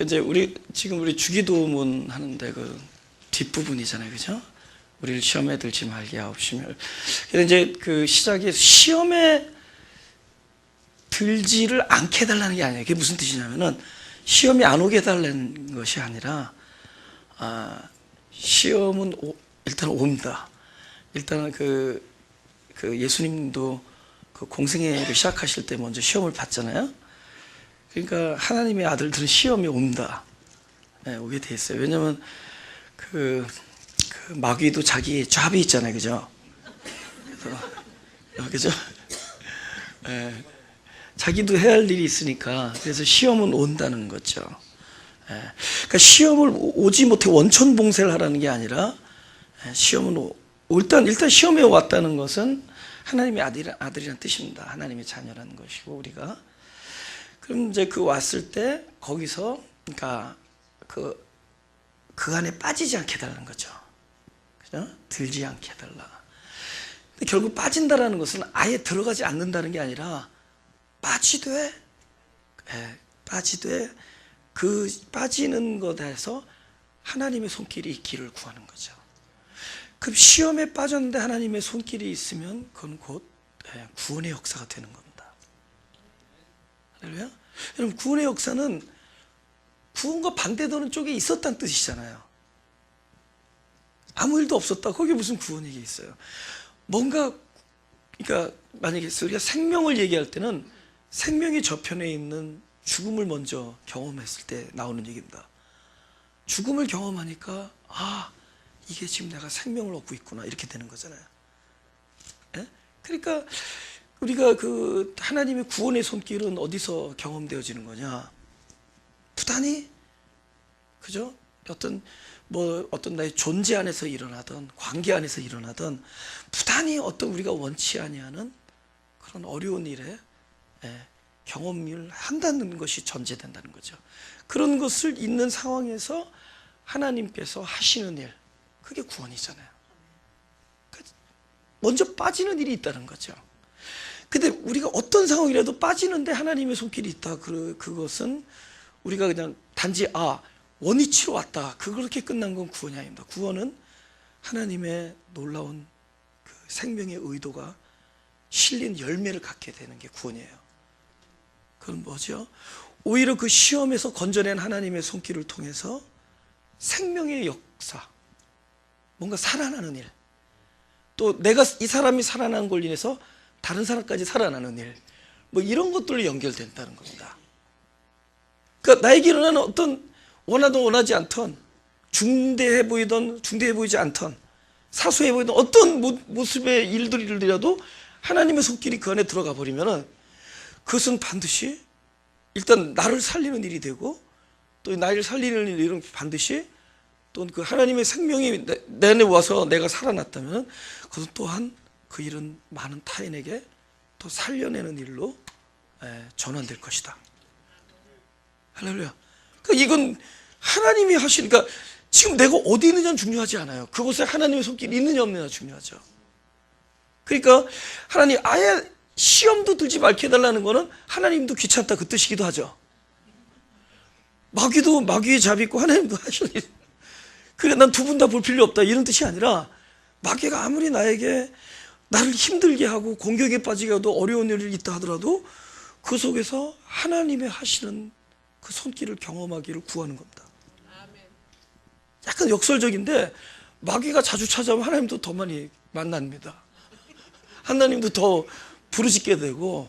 이제 지금 우리 주기도문 하는데 그 뒷부분이잖아요, 그죠? 우리를 시험에 들지 말게 하옵시며. 그래서 이제 그 시작에 시험에 들지를 않게 해달라는 게 아니에요. 그게 무슨 뜻이냐면은 시험이 안 오게 해달라는 것이 아니라, 시험은 일단 옵니다. 일단은 그 예수님도 그 공생애를 시작하실 때 먼저 시험을 봤잖아요. 그러니까 하나님의 아들들은 시험이 옵니다. 네, 오게 돼 있어요. 왜냐면 그 마귀도 자기 잡이 있잖아요, 그죠? 그죠? 네, 자기도 해야 할 일이 있으니까 그래서 시험은 온다는 거죠. 네, 그러니까 시험을 오지 못해 원천 봉쇄를 하라는 게 아니라, 시험은 일단 시험에 왔다는 것은 하나님의 아들이라는 뜻입니다. 하나님의 자녀라는 것이고, 우리가 그럼 이제 그 왔을 때 거기서 그러니까 그 안에 빠지지 않게 해달라는 거죠. 그죠? 들지 않게 해달라. 근데 결국 빠진다라는 것은 아예 들어가지 않는다는 게 아니라 빠지되 그 빠지는 것에서 하나님의 손길이 있기를 구하는 거죠. 그럼 시험에 빠졌는데 하나님의 손길이 있으면 그건 곧 구원의 역사가 되는 겁니다. 할렐루야? 여러분, 구원의 역사는 구원과 반대되는 쪽에 있었다는 뜻이잖아요. 아무 일도 없었다. 거기에 무슨 구원이 있어요? 뭔가, 그러니까 만약에 우리가 생명을 얘기할 때는 생명의 저편에 있는 죽음을 먼저 경험했을 때 나오는 얘기입니다. 죽음을 경험하니까 이게 지금 내가 생명을 얻고 있구나, 이렇게 되는 거잖아요. 예? 그러니까 우리가 그 하나님의 구원의 손길은 어디서 경험되어지는 거냐? 부단히, 그죠? 어떤 나의 존재 안에서 일어나던, 관계 안에서 일어나던 부단히 어떤 우리가 원치 아니하는 그런 어려운 일에 경험을 한다는 것이 전제된다는 거죠. 그런 것을 있는 상황에서 하나님께서 하시는 일, 그게 구원이잖아요. 먼저 빠지는 일이 있다는 거죠. 근데 우리가 어떤 상황이라도 빠지는데 하나님의 손길이 있다. 그것은 우리가 그냥 단지 원위치로 왔다, 그렇게 끝난 건 구원이 아닙니다. 구원은 하나님의 놀라운 그 생명의 의도가 실린 열매를 갖게 되는 게 구원이에요. 그건 뭐죠? 오히려 그 시험에서 건져낸 하나님의 손길을 통해서 생명의 역사, 뭔가 살아나는 일, 또 내가 이 사람이 살아나는 걸로 인해서 다른 사람까지 살아나는 일, 이런 것들로 연결된다는 겁니다. 그러니까 나에게 일어나는 어떤 원하든 원하지 않던, 중대해 보이지 않던, 사소해 보이던 어떤 모습의 일들이라도 하나님의 손길이 그 안에 들어가 버리면은 그것은 반드시 일단 나를 살리는 일이 되고, 또 나를 살리는 일은 반드시 또 그 하나님의 생명이 내 안에 와서 내가 살아났다면 그것은 또한 그 일은 많은 타인에게 또 살려내는 일로 전환될 것이다. 할렐루야. 그러니까 이건 하나님이 하시니까, 지금 내가 어디 있느냐는 중요하지 않아요. 그곳에 하나님의 손길이 있느냐 없느냐가 중요하죠. 그러니까 하나님 아예 시험도 들지 말게 해달라는 거는 하나님도 귀찮다, 그 뜻이기도 하죠. 마귀도 마귀의 잡이 있고 하나님도 하실 일, 그래 난 두 분 다 볼 필요 없다, 이런 뜻이 아니라, 마귀가 아무리 나를 힘들게 하고 공격에 빠지게 하도 어려운 일이 있다 하더라도 그 속에서 하나님의 하시는 그 손길을 경험하기를 구하는 겁니다. 약간 역설적인데, 마귀가 자주 찾아오면 하나님도 더 많이 만납니다. 하나님도 더 부르짖게 되고.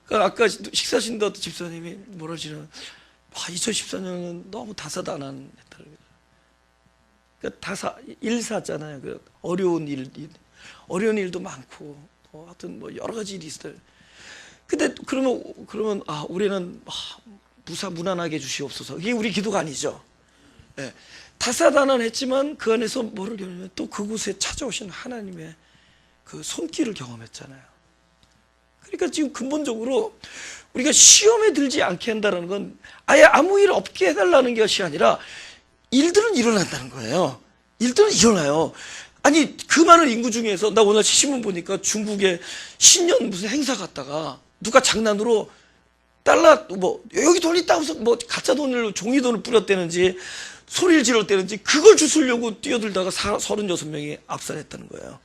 그러니까 아까 식사하신데 어떤 집사님이 뭐라 하시는, 2014년은 너무 다사다난 했다는 거죠. 그러니까 일사잖아요. 그 어려운 일도 많고, 하여튼 여러 가지 일이 있어요. 근데 그러면 우리는 무난하게 해주시옵소서, 이게 우리 기도가 아니죠. 다사다난했지만 그 안에서 뭐를 경험하면 또 그곳에 찾아오신 하나님의 그 손길을 경험했잖아요. 그러니까 지금 근본적으로 우리가 시험에 들지 않게 한다는 건 아예 아무 일 없게 해달라는 것이 아니라, 일들은 일어난다는 거예요. 일들은 일어나요. 아니, 그 많은 인구 중에서, 나 오늘 신문 보니까 중국에 신년 무슨 행사 갔다가 누가 장난으로 달러 뭐 여기 돈 있다고 해서 뭐 가짜 돈을 종이돈을 뿌렸다는지 소리를 지렀다는지 그걸 주스려고 뛰어들다가 36명이 압살했다는 거예요.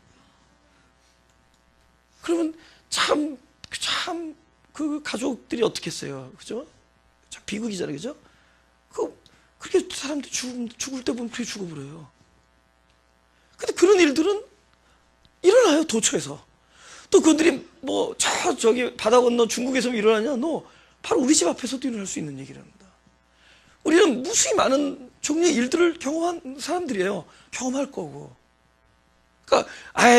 그러면 참 그 가족들이 어떻게 했어요, 그죠? 참 비극이잖아요, 그죠? 그렇게 사람들이 죽을 때 보면 그렇게 죽어버려요. 근데 그런 일들은 일어나요, 도처에서. 또 그들이 뭐 저기 바다 건너 중국에서 일어나냐? 바로 우리 집 앞에서도 일어날 수 있는 얘기랍니다. 우리는 무수히 많은 종류의 일들을 경험한 사람들이에요. 경험할 거고. 그러니까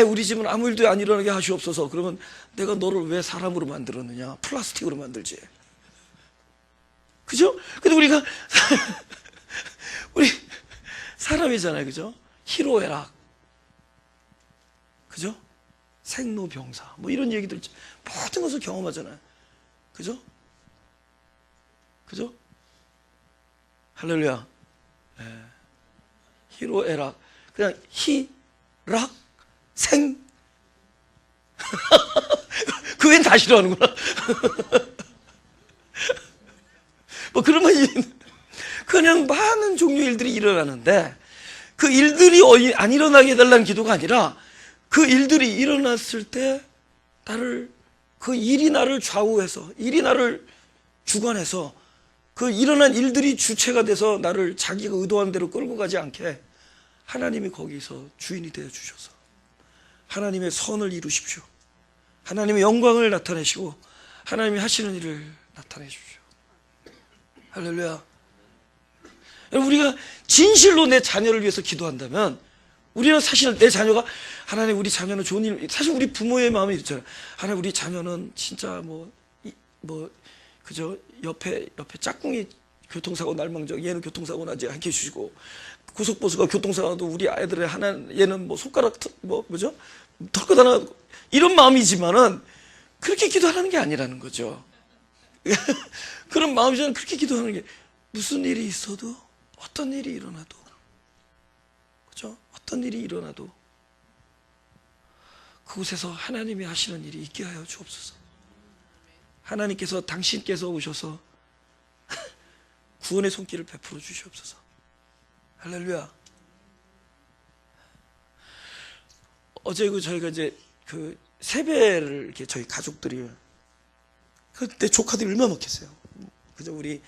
우리 집은 아무 일도 안 일어나게 하시옵소서. 그러면 내가 너를 왜 사람으로 만들었느냐? 플라스틱으로 만들지. 그죠? 근데 우리 사람이잖아요, 그죠? 희로애락, 그죠? 생로병사, 뭐 이런 얘기들 모든 것을 경험하잖아요, 그죠? 그죠? 할렐루야. 네. 희로애락, 그냥 희락 생. 그 외엔 다 싫어하는구나. 뭐 그런 건 그냥 많은 종류의 일들이 일어나는데 그 일들이 안 일어나게 해달라는 기도가 아니라 그 일들이 일어났을 때 그 일이 나를 좌우해서, 일이 나를 주관해서 그 일어난 일들이 주체가 돼서 나를 자기가 의도한 대로 끌고 가지 않게 하나님이 거기서 주인이 되어 주셔서 하나님의 선을 이루십시오. 하나님의 영광을 나타내시고 하나님이 하시는 일을 나타내 주십시오. 할렐루야. 우리가 진실로 내 자녀를 위해서 기도한다면, 우리는 사실 내 자녀가, 하나님 우리 자녀는 좋은 일, 사실 우리 부모의 마음이 있잖아요. 하나님 우리 자녀는 진짜 그죠? 옆에 짝꿍이 교통사고 날망정, 얘는 교통사고 나지 않게 해주시고, 고속버스가 교통사고 나도 우리 아이들의 얘는 뭐 손가락 뭐죠? 털고 다나, 이런 마음이지만은 그렇게 기도하는 게 아니라는 거죠. 그런 마음이잖아요. 그렇게 기도하는 게, 무슨 일이 있어도, 어떤 일이 일어나도, 그죠? 어떤 일이 일어나도 그곳에서 하나님이 하시는 일이 있게 하여 주옵소서. 하나님께서, 당신께서 오셔서 구원의 손길을 베풀어 주시옵소서. 할렐루야. 어제 저희가 이제 세배를 이렇게 저희 가족들이, 그때 조카들이 얼마나 먹겠어요. 그죠? 우리,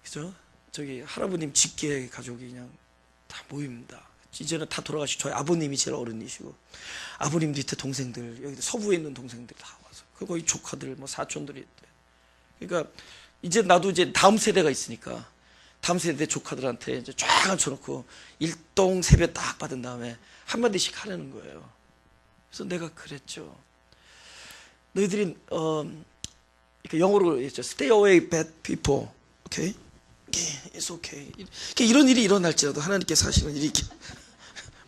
그죠? 저기 할아버님 직계 가족이 그냥 다 모입니다. 이제는 다 돌아가시고 저희 아버님이 제일 어른이시고, 아버님 밑에 동생들, 여기 서부에 있는 동생들 다 와서, 그리고 거기 조카들, 뭐 사촌들이 있대. 그러니까 이제 나도 이제 다음 세대가 있으니까 다음 세대 조카들한테 이제 쫙 앉혀놓고 일동 세배 딱 받은 다음에 한마디씩 하려는 거예요. 그래서 내가 그랬죠. 너희들이 영어로 했죠. Stay away, bad people. Okay? It's okay. 이런 일이 일어날지라도 하나님께서 하시는 일이 이렇게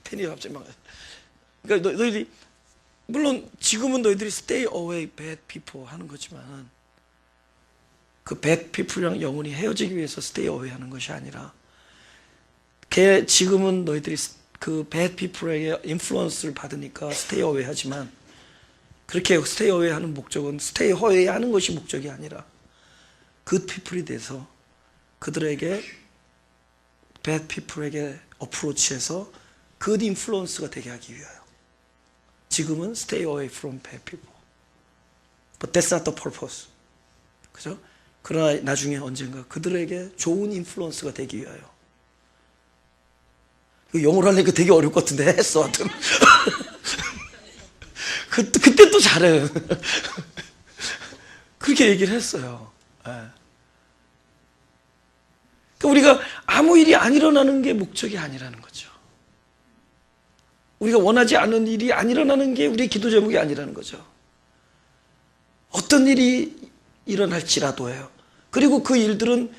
팬이 갑자기 막. 그러니까 너희들이, 물론 지금은 너희들이 stay away, bad people 하는 거지만, 그 bad people랑 영원히 헤어지기 위해서 stay away 하는 것이 아니라, 지금은 너희들이 그 bad people에게 인플루언스를 받으니까 stay away 하지만, 그렇게 stay away 하는 목적은 stay away 하는 것이 목적이 아니라 good people이 돼서 그들에게, bad people에게 어프로치해서 good influence가 되게 하기 위하여. 지금은 stay away from bad people. But that's not the purpose. 그죠? 그러나 나중에 언젠가 그들에게 좋은 인플루언스가 되기 위하여. 영어로 하려니까 되게 어려울 것 같은데 했어. 하여튼. 그때 또 잘해요. 그렇게 얘기를 했어요. 네. 우리가 아무 일이 안 일어나는 게 목적이 아니라는 거죠. 우리가 원하지 않은 일이 안 일어나는 게 우리의 기도 제목이 아니라는 거죠. 어떤 일이 일어날지라도예요. 그리고 그 일들은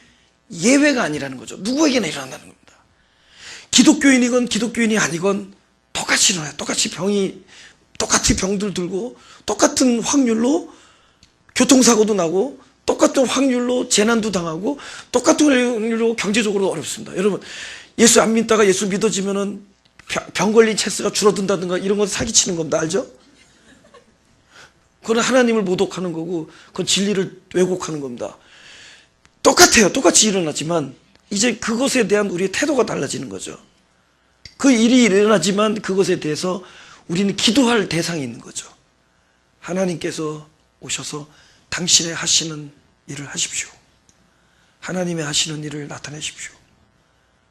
예외가 아니라는 거죠. 누구에게나 일어난다는 겁니다. 기독교인이건 기독교인이 아니건 똑같이 일어나요. 똑같이 병들 들고, 똑같은 확률로 교통사고도 나고, 똑같은 확률로 재난도 당하고, 똑같은 확률로 경제적으로 어렵습니다. 여러분, 예수 안 믿다가 예수 믿어지면은 병 걸린 체스가 줄어든다든가 이런 건 사기치는 겁니다. 알죠? 그건 하나님을 모독하는 거고 그건 진리를 왜곡하는 겁니다. 똑같아요. 똑같이 일어나지만 이제 그것에 대한 우리의 태도가 달라지는 거죠. 그 일이 일어나지만 그것에 대해서 우리는 기도할 대상이 있는 거죠. 하나님께서 오셔서 당신의 하시는 일을 하십시오. 하나님의 하시는 일을 나타내십시오.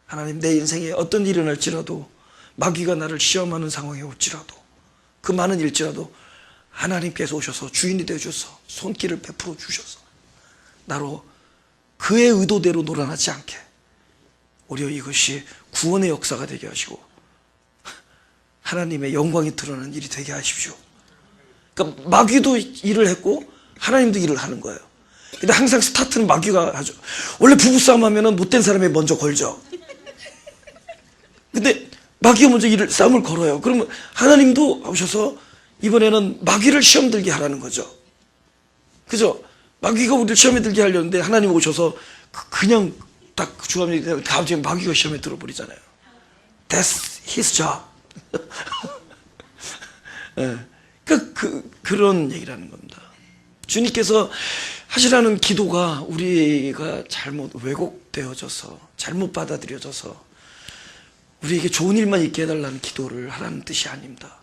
하나님, 내 인생에 어떤 일이 일어날지라도, 마귀가 나를 시험하는 상황에 올지라도, 그 많은 일지라도 하나님께서 오셔서 주인이 되어주셔서 손길을 베풀어 주셔서 나로 그의 의도대로 놀아나지 않게 오히려 이것이 구원의 역사가 되게 하시고 하나님의 영광이 드러나는 일이 되게 하십시오. 그러니까 마귀도 일을 했고 하나님도 일을 하는 거예요. 근데 항상 스타트는 마귀가 하죠. 원래 부부싸움 하면은 못된 사람이 먼저 걸죠. 근데 마귀가 먼저 싸움을 걸어요. 그러면 하나님도 오셔서 이번에는 마귀를 시험 들게 하라는 거죠. 그죠? 마귀가 우리를 시험에 들게 하려는데 하나님 오셔서 그냥 딱 주함이 되면 갑자기 마귀가 시험에 들어버리잖아요. That's his job. 네. 그런 얘기라는 겁니다. 주님께서 하시라는 기도가 우리가 잘못 왜곡되어져서 잘못 받아들여져서 우리에게 좋은 일만 있게 해달라는 기도를 하라는 뜻이 아닙니다.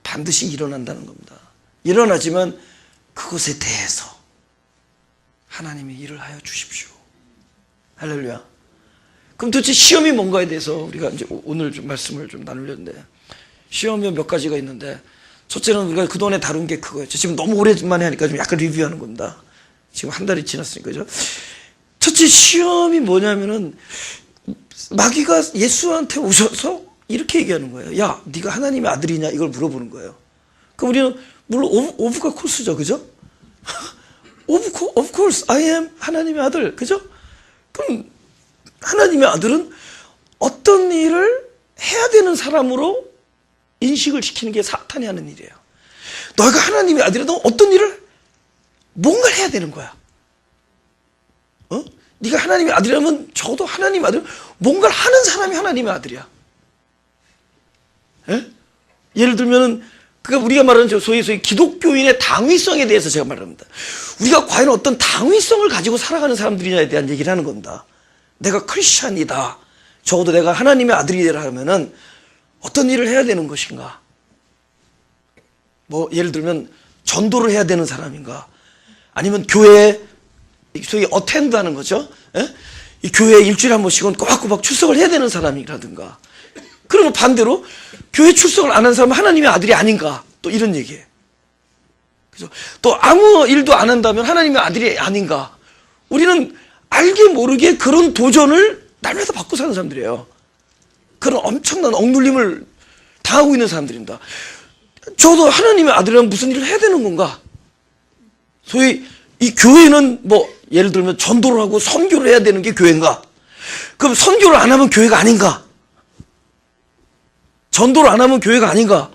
반드시 일어난다는 겁니다. 일어나지만 그것에 대해서 하나님이 일을 하여 주십시오. 할렐루야. 그럼 도대체 시험이 뭔가에 대해서 우리가 이제 오늘 좀 말씀을 좀 나누려는데, 시험이 몇 가지가 있는데, 첫째는 우리가 그동안에 다룬 게 그거였죠. 지금 너무 오랜만에 하니까 좀 약간 리뷰하는 겁니다. 지금 한 달이 지났으니까, 그죠? 첫째 시험이 뭐냐면은, 마귀가 예수한테 오셔서 이렇게 얘기하는 거예요. 야, 네가 하나님의 아들이냐? 이걸 물어보는 거예요. 그럼 우리는 물론 오브가 코스죠, 그죠? of course, I am 하나님의 아들, 그죠? 그럼 하나님의 아들은 어떤 일을 해야 되는 사람으로 인식을 시키는 게 사탄이 하는 일이에요. 너희가 하나님의 아들이라 너 어떤 일을 뭔가를 해야 되는 거야. 네가 하나님의 아들이라면 적어도 하나님의 아들 뭔가를 하는 사람이 하나님의 아들이야. 예? 예를 들면은 그러니까 우리가 말하는 소위 기독교인의 당위성에 대해서 제가 말합니다. 우리가 과연 어떤 당위성을 가지고 살아가는 사람들이냐에 대한 얘기를 하는 겁니다. 내가 크리스찬이다. 적어도 내가 하나님의 아들이라 하면은 어떤 일을 해야 되는 것인가? 뭐 예를 들면 전도를 해야 되는 사람인가? 아니면 교회에 소위 어텐드 하는 거죠. 예? 이 교회에 일주일에 한 번씩은 꼬박꼬박 출석을 해야 되는 사람이라든가. 그러면 반대로 교회 출석을 안 하는 사람은 하나님의 아들이 아닌가? 또 이런 얘기예요. 그죠? 또 아무 일도 안 한다면 하나님의 아들이 아닌가? 우리는 알게 모르게 그런 도전을 날마다 받고 사는 사람들이에요. 그런 엄청난 억눌림을 당하고 있는 사람들입니다. 저도 하나님의 아들이라면 무슨 일을 해야 되는 건가? 소위 이 교회는 뭐 예를 들면 전도를 하고 선교를 해야 되는 게 교회인가? 그럼 선교를 안 하면 교회가 아닌가? 전도를 안 하면 교회가 아닌가?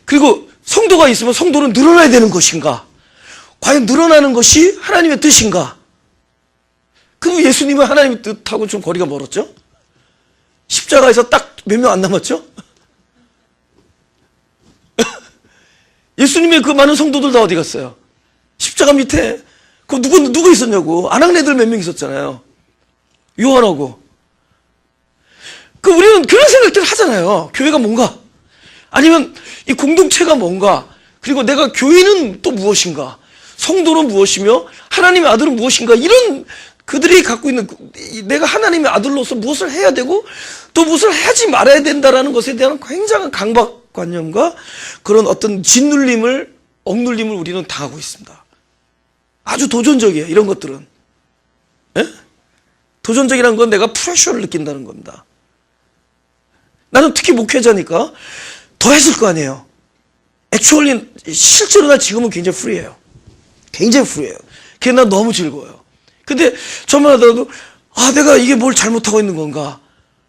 그리고 성도가 있으면 성도는 늘어나야 되는 것인가? 과연 늘어나는 것이 하나님의 뜻인가? 그럼 예수님은 하나님의 뜻하고 좀 거리가 멀었죠? 십자가에서 딱 몇 명 안 남았죠? 예수님의 그 많은 성도들 다 어디 갔어요? 십자가 밑에 그 누구 있었냐고. 아낙네들 몇 명 있었잖아요. 요한하고. 그 우리는 그런 생각들을 하잖아요. 교회가 뭔가? 아니면 이 공동체가 뭔가? 그리고 내가 교인은 또 무엇인가? 성도는 무엇이며 하나님의 아들은 무엇인가? 이런 그들이 갖고 있는 내가 하나님의 아들로서 무엇을 해야 되고 또 무엇을 하지 말아야 된다라는 것에 대한 굉장한 강박관념과 그런 어떤 짓눌림을 억눌림을 우리는 당하고 있습니다. 아주 도전적이에요. 이런 것들은. 예? 도전적이라는 건 내가 프레셔를 느낀다는 겁니다. 나는 특히 목회자니까 더 했을 거 아니에요. 액츄얼리 실제로 나 지금은 굉장히 프리해요. 굉장히 프리해요. 그게 난 너무 즐거워요. 근데 저만 하더라도 내가 이게 뭘 잘못하고 있는 건가?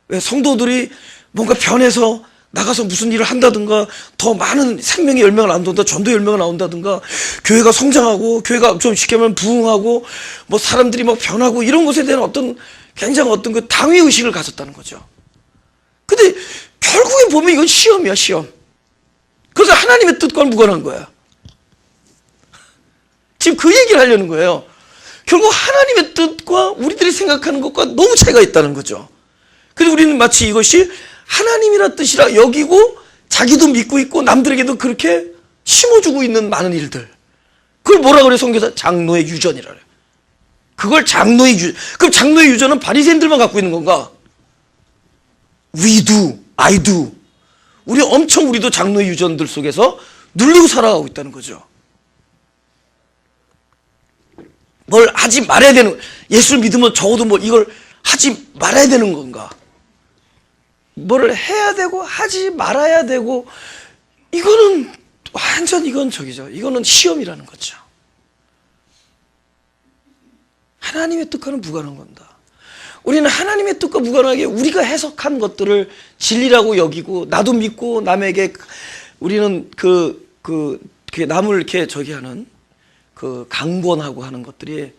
왜 성도들이 뭔가 변해서 나가서 무슨 일을 한다든가 더 많은 생명의 열매가 나온다든가 전도의 열매가 나온다든가 교회가 성장하고 교회가 좀 쉽게 말하면 부흥하고 뭐 사람들이 막 변하고 이런 것에 대한 어떤 굉장히 어떤 그 당위의식을 가졌다는 거죠. 근데 결국에 보면 이건 시험이야, 시험. 그래서 하나님의 뜻과는 무관한 거야. 지금 그 얘기를 하려는 거예요. 결국 하나님의 뜻과 우리들이 생각하는 것과 너무 차이가 있다는 거죠. 그래서 우리는 마치 이것이 하나님이라 뜻이라 여기고 자기도 믿고 있고 남들에게도 그렇게 심어주고 있는 많은 일들. 그걸 뭐라 그래요? 성경에서 장로의 유전이라 그래요. 그걸 장로의 유전. 그럼 장로의 유전은 바리새인들만 갖고 있는 건가? We do, I do. 우리도 장로의 유전들 속에서 누리고 살아가고 있다는 거죠. 뭘 하지 말아야 되는, 예수를 믿으면 적어도 뭐 이걸 하지 말아야 되는 건가? 뭐를 해야 되고 하지 말아야 되고, 이거는 완전 이건 저기죠. 이거는 시험이라는 거죠. 하나님의 뜻과는 무관한 건다. 우리는 하나님의 뜻과 무관하게 우리가 해석한 것들을 진리라고 여기고, 나도 믿고 남에게 우리는 남을 이렇게 저기 하는 강권하고 하는 것들이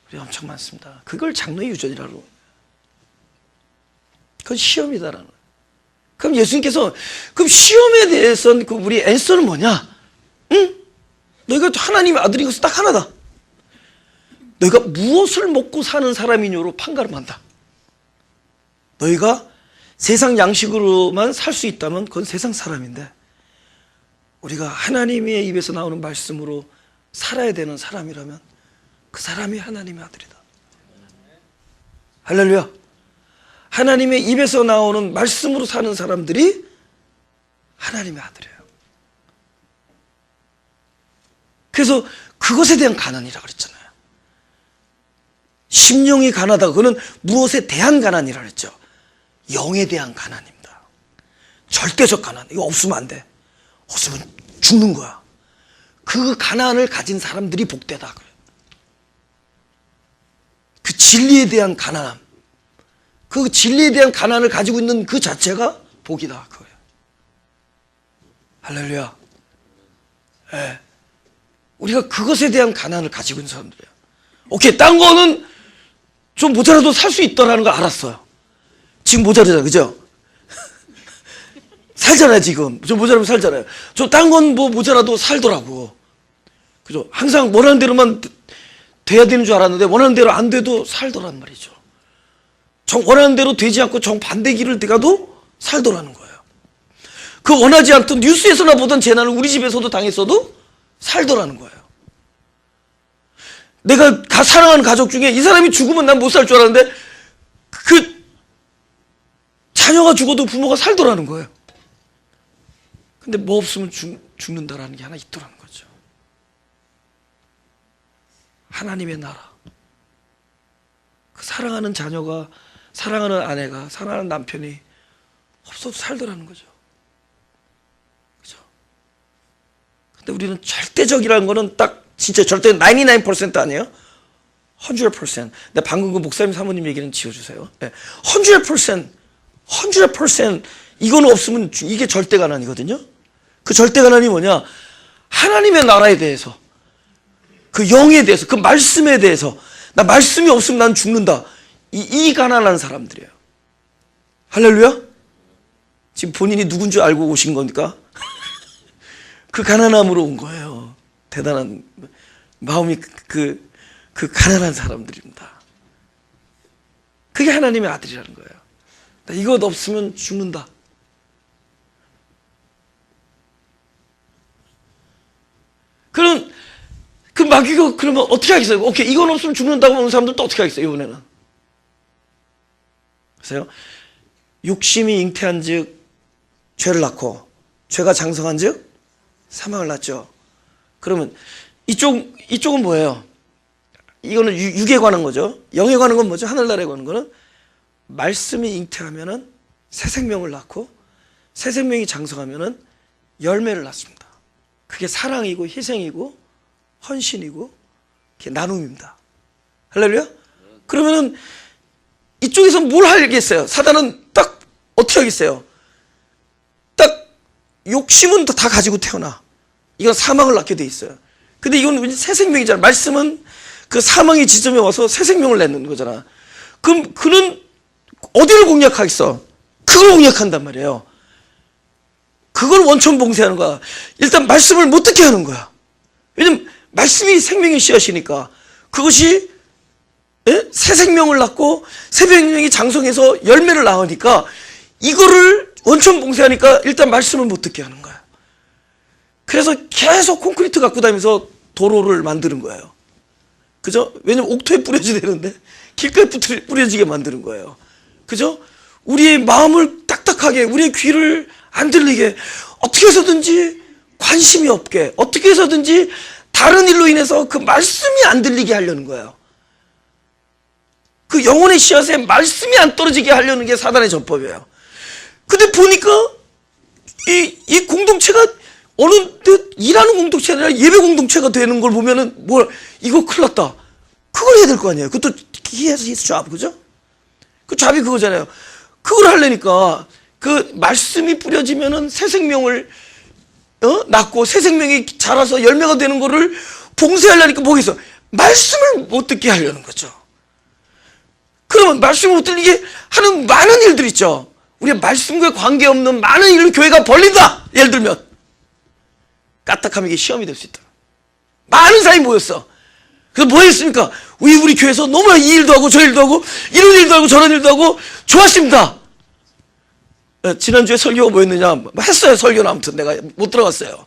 우리 엄청 많습니다. 그걸 장로의 유전이라고. 그건 시험이다라는 거예요. 그럼 예수님께서 그럼 시험에 대해서는 우리 앤서는 뭐냐? 응? 너희가 하나님의 아들인 것은 딱 하나다. 너희가 무엇을 먹고 사는 사람이냐로 판가름한다. 너희가 세상 양식으로만 살 수 있다면 그건 세상 사람인데, 우리가 하나님의 입에서 나오는 말씀으로 살아야 되는 사람이라면 그 사람이 하나님의 아들이다. 할렐루야. 하나님의 입에서 나오는 말씀으로 사는 사람들이 하나님의 아들이에요. 그래서 그것에 대한 가난이라고 그랬잖아요. 심령이 가난하다. 그거는 무엇에 대한 가난이라고 그랬죠. 영에 대한 가난입니다. 절대적 가난. 이거 없으면 안 돼. 없으면 죽는 거야. 그 가난을 가진 사람들이 복되다. 그 진리에 대한 가난함. 그 진리에 대한 가난을 가지고 있는 그 자체가 복이다. 그거예요. 할렐루야. 예. 우리가 그것에 대한 가난을 가지고 있는 사람들이에요. 오케이, 딴 거는 좀 모자라도 살 수 있다라는 걸 알았어요. 지금 모자르잖아요. 그죠? 살잖아요, 지금. 좀 모자라면 살잖아요. 저 딴 건 뭐 모자라도 살더라고. 그죠? 항상 원하는 대로만 돼야 되는 줄 알았는데 원하는 대로 안 돼도 살더란 말이죠. 원하는 대로 되지 않고 정반대 길을 가도 살더라는 거예요. 그 원하지 않던 뉴스에서나 보던 재난을 우리 집에서도 당했어도 살더라는 거예요. 내가 사랑하는 가족 중에 이 사람이 죽으면 난 못 살 줄 알았는데 그 자녀가 죽어도 부모가 살더라는 거예요. 근데 뭐 없으면 죽는다라는 게 하나 있더라는 거죠. 하나님의 나라. 그 사랑하는 자녀가, 사랑하는 아내가, 사랑하는 남편이 없어도 살더라는 거죠. 그죠? 근데 우리는 절대적이라는 거는 딱 진짜 절대 99% 아니에요? 100%. 근데 방금 그 목사님 사모님 얘기는 지워주세요. 네. 100% 이거는 없으면 이게 절대 가난이거든요. 그 절대 가난이 뭐냐? 하나님의 나라에 대해서, 그 영에 대해서, 그 말씀에 대해서, 나 말씀이 없으면 난 죽는다. 이 가난한 사람들이에요. 할렐루야? 지금 본인이 누군 줄 알고 오신 거니까 그 가난함으로 온 거예요. 대단한 마음이 그 가난한 사람들입니다. 그게 하나님의 아들이라는 거예요. 이것 없으면 죽는다. 그럼 이거 그러면 어떻게 하겠어요? 오케이, 이건 없으면 죽는다고 하는 사람들 또 어떻게 하겠어요? 이번에는 보세요. 욕심이 잉태한즉 죄를 낳고 죄가 장성한즉 사망을 낳죠. 그러면 이쪽은 뭐예요? 이거는 육에 관한 거죠. 영에 관한 건 뭐죠? 하늘나라에 관한 거는 말씀이 잉태하면은 새 생명을 낳고 새 생명이 장성하면은 열매를 낳습니다. 그게 사랑이고 희생이고 헌신이고 나눔입니다. 할렐루야? 그러면은 이쪽에서 뭘 하겠어요? 사단은 딱 어떻게 하겠어요? 딱 욕심은 다 가지고 태어나. 이건 사망을 낳게 돼 있어요. 근데 이건 새 생명이잖아. 말씀은 그 사망의 지점에 와서 새 생명을 내는 거잖아. 그럼 그는 어디를 공략하겠어? 그걸 공략한단 말이에요. 그걸 원천봉쇄하는 거야. 일단 말씀을 못 듣게 하는 거야. 왜냐면 말씀이 생명의 씨앗이니까 그것이 새 생명을 낳고 새 생명이 장성해서 열매를 낳으니까 이거를 원천 봉쇄하니까 일단 말씀을 못 듣게 하는 거야. 그래서 계속 콘크리트 갖고 다니면서 도로를 만드는 거예요. 그죠? 왜냐면 옥토에 뿌려져야 되는데 길가에 뿌려지게 만드는 거예요. 그죠? 우리의 마음을 딱딱하게, 우리의 귀를 안 들리게, 어떻게 해서든지 관심이 없게, 어떻게 해서든지 다른 일로 인해서 그 말씀이 안 들리게 하려는 거예요. 그 영혼의 씨앗에 말씀이 안 떨어지게 하려는 게 사단의 전법이에요. 근데 보니까 이 공동체가 어느 일하는 공동체가 아니라 예배 공동체가 되는 걸 보면은 이거 큰일 났다. 그걸 해야 될 거 아니에요. 그것도 he has his job, 그죠? 그 잡이 그거잖아요. 그걸 하려니까 그 말씀이 뿌려지면은 새 생명을 낳고 새 생명이 자라서 열매가 되는 거를 봉쇄하려니까 뭐겠어? 말씀을 못 듣게 하려는 거죠. 그러면 말씀을 못 들리게 하는 많은 일들 있죠. 우리가 말씀과 관계없는 많은 일로 교회가 벌린다. 예를 들면 까딱하면 이게 시험이 될 수 있다. 많은 사람이 모였어. 그래서 뭐 했습니까? 우리 교회에서 너무나 이 일도 하고 저 일도 하고 이런 일도 하고 저런 일도 하고 좋았습니다. 지난주에 설교가 뭐였느냐? 했어요. 설교는 아무튼 내가 못 들어갔어요.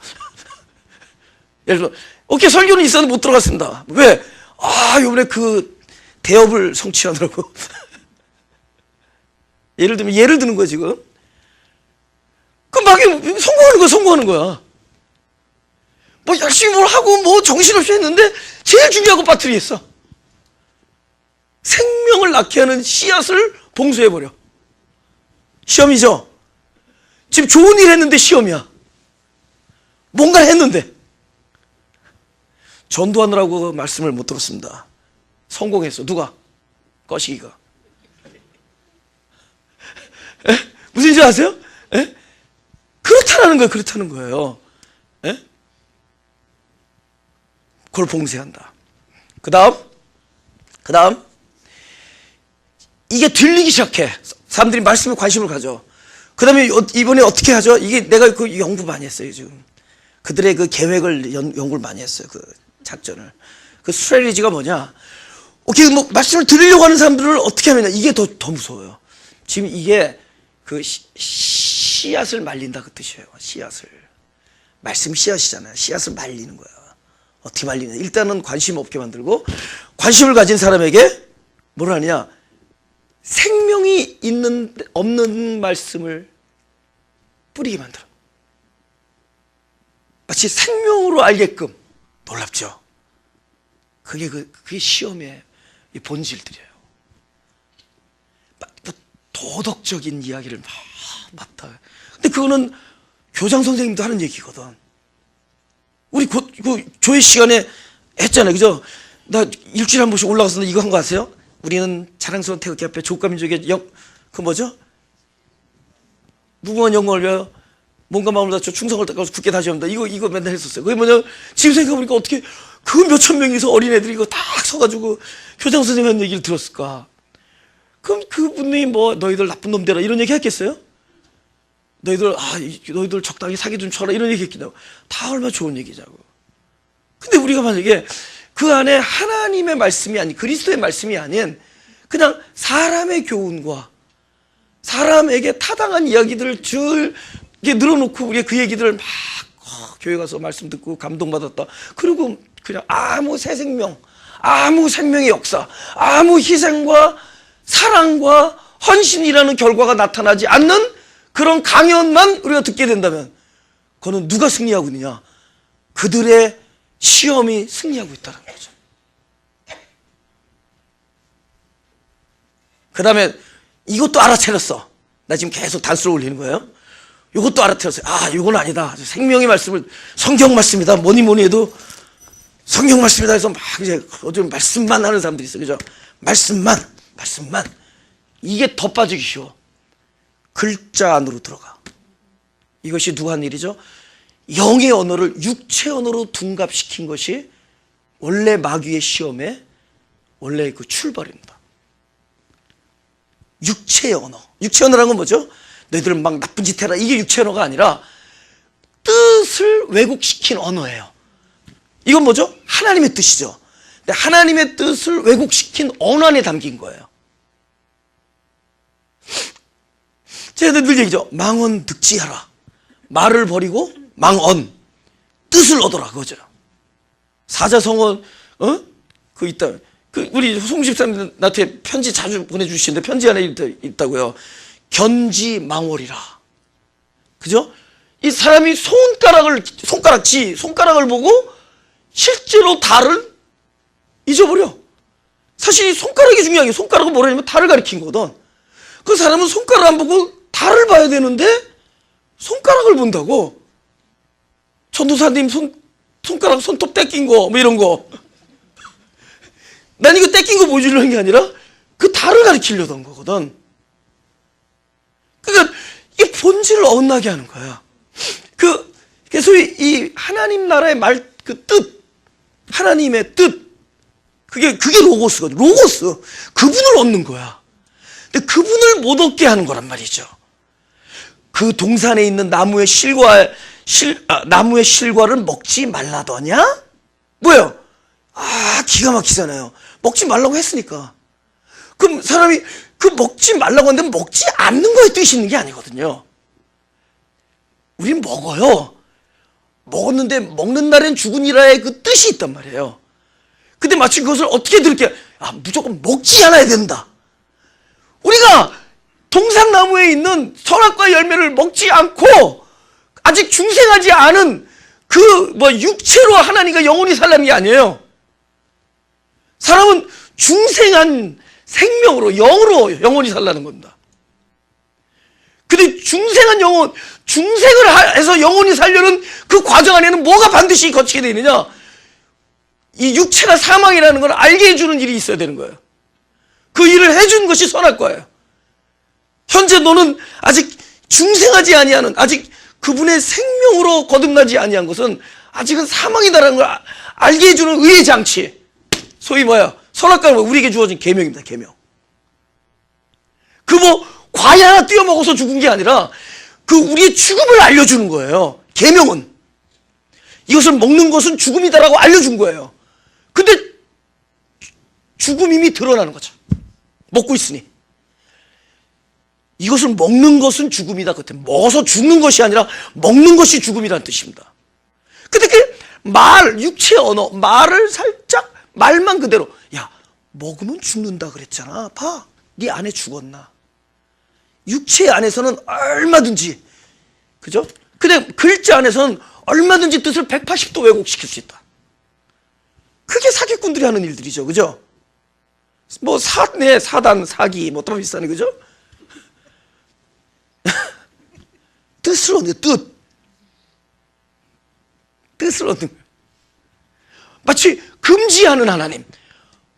예를 들어 오케이 설교는 있었는데 못 들어갔습니다. 왜? 이번에 그 대업을 성취하느라고. 예를 들면 예를 드는 거야 지금. 그럼 막 성공하는 거야. 뭐 열심히 뭘 하고 뭐 정신없이 했는데 제일 중요한 거 빠뜨리겠어. 생명을 낳게 하는 씨앗을 봉쇄해버려. 시험이죠. 지금 좋은 일 했는데 시험이야. 뭔가를 했는데 전도하느라고 말씀을 못 들었습니다. 성공했어. 누가? 꺼시기가. 무슨 줄 아세요? 그렇다는 거예요. 그걸 봉쇄한다. 그 다음 이게 들리기 시작해. 사람들이 말씀에 관심을 가져. 그 다음에 이번에 어떻게 하죠? 이게 내가 그 연구 많이 했어요 지금. 그들의 그 계획을 연구를 많이 했어요. 그 작전을. 그 스트래티지가 뭐냐? 오케이, 뭐 말씀을 들으려고 하는 사람들을 어떻게 하면 이게 더 무서워요. 지금 이게 그 씨앗을 말린다 그 뜻이에요. 씨앗을. 말씀 씨앗이잖아요. 씨앗을 말리는 거야. 어떻게 말리냐? 일단은 관심 없게 만들고 관심을 가진 사람에게 뭘 하느냐? 생명이 없는 말씀을 뿌리게 만들어. 마치 생명으로 알게끔. 놀랍죠? 그게 시험의 본질들이에요. 도덕적인 이야기를 맞다. 근데 그거는 교장 선생님도 하는 얘기거든. 우리 그 조회 시간에 했잖아요. 그죠? 나 일주일에 한 번씩 올라가서 이거 한 거 아세요? 우리는 자랑스러운 태극기 앞에 조국민족의 그 뭐죠? 무궁한 영광을 위하여 몸과 마음을 다쳐 충성을 다하고 굳게 다시합니다. 이거 맨날 했었어요. 그게 뭐냐? 지금 생각해보니까 어떻게 그 몇천 명이서 어린애들이 이거 딱 서가지고 교장 선생님 하는 얘기를 들었을까? 그럼 그분이 뭐 너희들 나쁜 놈들아 이런 얘기 했겠어요? 너희들 적당히 사기 좀 쳐라 이런 얘기 했겠냐고. 다 얼마나 좋은 얘기자고. 근데 우리가 만약에 그 안에 하나님의 말씀이 아닌 그리스도의 말씀이 아닌 그냥 사람의 교훈과 사람에게 타당한 이야기들을 이렇게 늘어놓고 우리가 그 얘기들을 막 교회 가서 말씀 듣고 감동받았다. 그리고 그냥 아무 새 생명, 아무 생명의 역사, 아무 희생과 사랑과 헌신이라는 결과가 나타나지 않는 그런 강연만 우리가 듣게 된다면 그거는 누가 승리하고 있느냐? 그들의 시험이 승리하고 있다는 거죠. 그 다음에 이것도 알아차렸어. 나 지금 계속 단수를 올리는 거예요. 이것도 알아차렸어요. 이건 아니다. 생명의 말씀을 성경 말씀이다. 뭐니 해도 성경 말씀이다 해서 막 이제 요즘 말씀만 하는 사람들이 있어요. 그죠? 말씀만. 이게 더 빠지기 쉬워. 글자 안으로 들어가. 이것이 누가 한 일이죠? 영의 언어를 육체 언어로 둔갑시킨 것이 원래 마귀의 시험의 원래 그 출발입니다. 육체의 언어. 육체 언어라는 건 뭐죠? 너희들은 막 나쁜 짓 해라. 이게 육체 언어가 아니라 뜻을 왜곡시킨 언어예요. 이건 뭐죠? 하나님의 뜻이죠. 근데 하나님의 뜻을 왜곡시킨 언어 안에 담긴 거예요. 제가 늘 얘기죠. 망언 득지하라. 말을 버리고 망언, 뜻을 얻어라. 그거죠. 사자성어, 그 있다. 우리 송 집사님한테 편지 자주 보내주시는데 편지 안에 있다고요. 견지망월이라. 그죠? 이 사람이 손가락을 보고 실제로 달을 잊어버려. 사실 이 손가락이 중요한 게 손가락은 뭐라냐면 달을 가리킨 거거든. 그 사람은 손가락 안 보고 달을 봐야 되는데 손가락을 본다고. 전도사님 손가락 손톱 떼낀 거 뭐 이런 거. 난 이거 떼낀 거 보여주려는 게 아니라 그 달을 가리키려던 거거든. 그러니까 이게 본질을 어긋나게 하는 거야. 소위 이 하나님 나라의 그 뜻, 하나님의 뜻, 그게 로고스거든. 로고스. 그분을 얻는 거야. 근데 그분을 못 얻게 하는 거란 말이죠. 그 동산에 있는 나무의 실과를 먹지 말라더냐? 뭐예요? 기가 막히잖아요. 먹지 말라고 했으니까. 그럼 사람이 그 먹지 말라고 하는데 먹지 않는 거에 뜻이 있는 게 아니거든요. 우린 먹어요. 먹었는데 먹는 날엔 죽으니라의 그 뜻이 있단 말이에요. 근데 마치 그것을 어떻게 들을게? 무조건 먹지 않아야 된다. 우리가 동산나무에 있는 선악과 열매를 먹지 않고 아직 중생하지 않은 육체로 하나님과 영원히 살라는 게 아니에요. 사람은 중생한 생명으로 영으로 영원히 살라는 겁니다. 근데 중생을 해서 영원히 살려는 그 과정 안에는 뭐가 반드시 거치게 되어 있느냐? 이 육체가 사망이라는 걸 알게 해주는 일이 있어야 되는 거예요. 그 일을 해준 것이 선악과예요. 현재 너는 아직 중생하지 아니하는, 아직 그분의 생명으로 거듭나지 아니한 것은 아직은 사망이다라는 걸 알게 해주는 의의 장치. 소위 선악과는 우리에게 주어진 계명입니다. 계명. 과일 하나 띄어 먹어서 죽은 게 아니라 우리의 죽음을 알려주는 거예요. 계명은. 이것을 먹는 것은 죽음이다라고 알려준 거예요. 근데 죽음이 이미 드러나는 거죠. 먹고 있으니. 이것을 먹는 것은 죽음이다. 그때 먹어서 죽는 것이 아니라 먹는 것이 죽음이라는 뜻입니다. 근데 육체 언어, 말을 살짝, 말만 그대로, 먹으면 죽는다 그랬잖아. 봐. 네 안에 죽었나. 육체 안에서는 얼마든지, 그죠? 근데 글자 안에서는 얼마든지 뜻을 180도 왜곡시킬 수 있다. 그게 사기꾼들이 하는 일들이죠. 그죠? 사단, 사기, 또 비슷하네. 그죠? 뜻을 얻는 뜻. 뜻을 얻는 거예요. 마치 금지하는 하나님.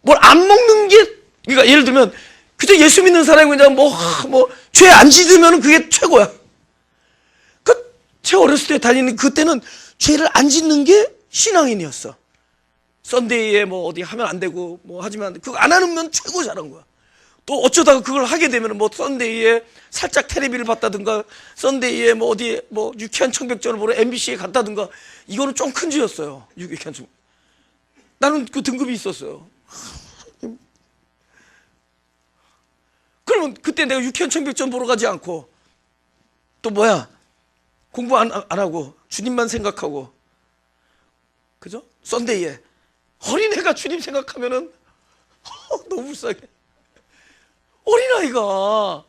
뭘 안 먹는 게, 그러니까 예를 들면, 그저 예수 믿는 사람이 그냥 죄 안 짓으면 그게 최고야. 제가 어렸을 때 다니는 그때는 죄를 안 짓는 게 신앙인이었어. 썬데이에 어디 하면 안 되고, 하지만 그거 안 하면 최고 잘한 거야. 또 어쩌다가 그걸 하게 되면 썬데이에 살짝 텔레비를 봤다든가, 썬데이에 어디 유쾌한 청백전을 보러 MBC에 갔다든가, 이거는 좀 큰 죄였어요. 유쾌한 청백. 나는 그 등급이 있었어요. 그러면 그때 내가 유쾌한 청백전 보러 가지 않고 또 공부 안 하고 주님만 생각하고, 그죠? 썬데이에 어린애가 주님 생각하면은 너무 불쌍해. 어린아이가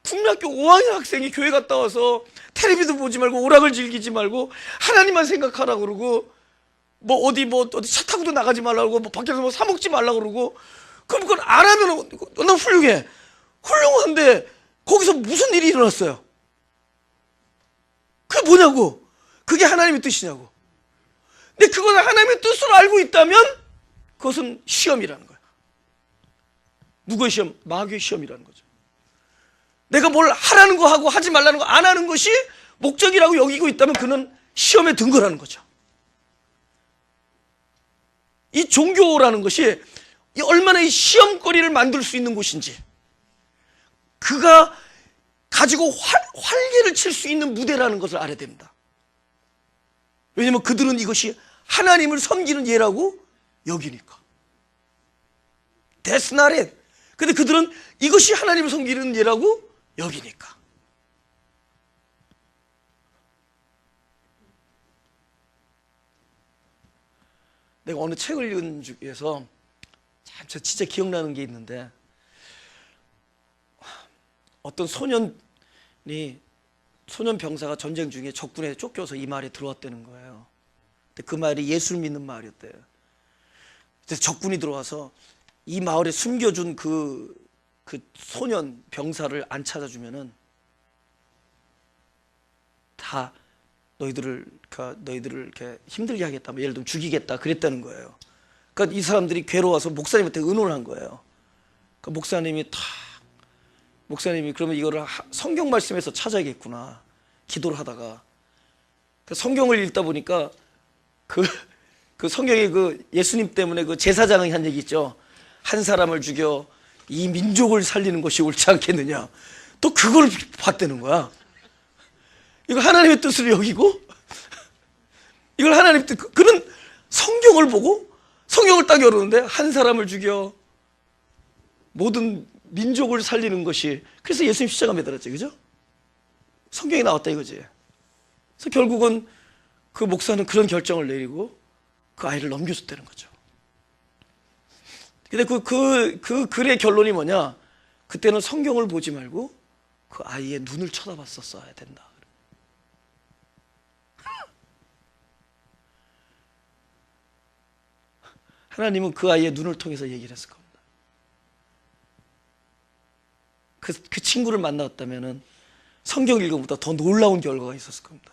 국민학교 5학년 학생이 교회 갔다 와서 텔레비도 보지 말고 오락을 즐기지 말고 하나님만 생각하라고 그러고, 어디 차 타고도 나가지 말라고 그러고, 밖에서 사 먹지 말라고 그러고, 그럼 그걸 안 하면 난 훌륭해. 훌륭한데 거기서 무슨 일이 일어났어요? 그게 뭐냐고. 그게 하나님의 뜻이냐고. 근데 그걸 하나님의 뜻으로 알고 있다면 그것은 시험이라는 거야. 누구의 시험? 마귀의 시험이라는 거죠. 내가 뭘 하라는 거 하고 하지 말라는 거 안 하는 것이 목적이라고 여기고 있다면 그는 시험에 든 거라는 거죠. 이 종교라는 것이 얼마나 이 시험거리를 만들 수 있는 곳인지, 그가 가지고 활개를 칠 수 있는 무대라는 것을 알아야 됩니다. 왜냐하면 그들은 이것이 하나님을 섬기는 예라고 여기니까. That's not it. 근데 그들은 이것이 하나님을 섬기는 예라고 여기니까. 내가 어느 책을 읽은 중에서 참 저 진짜 기억나는 게 있는데, 어떤 소년 병사가 전쟁 중에 적군에 쫓겨서 이 마을에 들어왔다는 거예요. 근데 그 마을이 예수를 믿는 마을이었대요. 그래서 적군이 들어와서 이 마을에 숨겨준 그 소년 병사를 안 찾아주면은 다 너희들을 이렇게 힘들게 하겠다, 뭐 예를 들면 죽이겠다, 그랬다는 거예요. 그러니까 이 사람들이 괴로워서 목사님한테 의논을 한 거예요. 그러니까 목사님이 그러면 이거를 성경 말씀에서 찾아야겠구나, 기도를 하다가 그 성경을 읽다 보니까 그 성경에 그 예수님 때문에 그 제사장이 한 얘기 있죠. 한 사람을 죽여 이 민족을 살리는 것이 옳지 않겠느냐. 또 그걸 봤다는 거야. 이거 하나님의 뜻을 여기고, 이걸 하나님 뜻, 그는 성경을 보고 성경을 딱 열었는데 한 사람을 죽여 모든 민족을 살리는 것이, 그래서 예수님 십자가 매달았죠, 그죠? 성경에 나왔다 이거지. 그래서 결국은 그 목사는 그런 결정을 내리고 그 아이를 넘겨줬다는 거죠. 근데 그 글의 결론이 뭐냐? 그때는 성경을 보지 말고 그 아이의 눈을 쳐다봤었어야 된다. 하나님은 그 아이의 눈을 통해서 얘기를 했을 겁니다. 그 친구를 만났다면은 성경 읽음보다 더 놀라운 결과가 있었을 겁니다.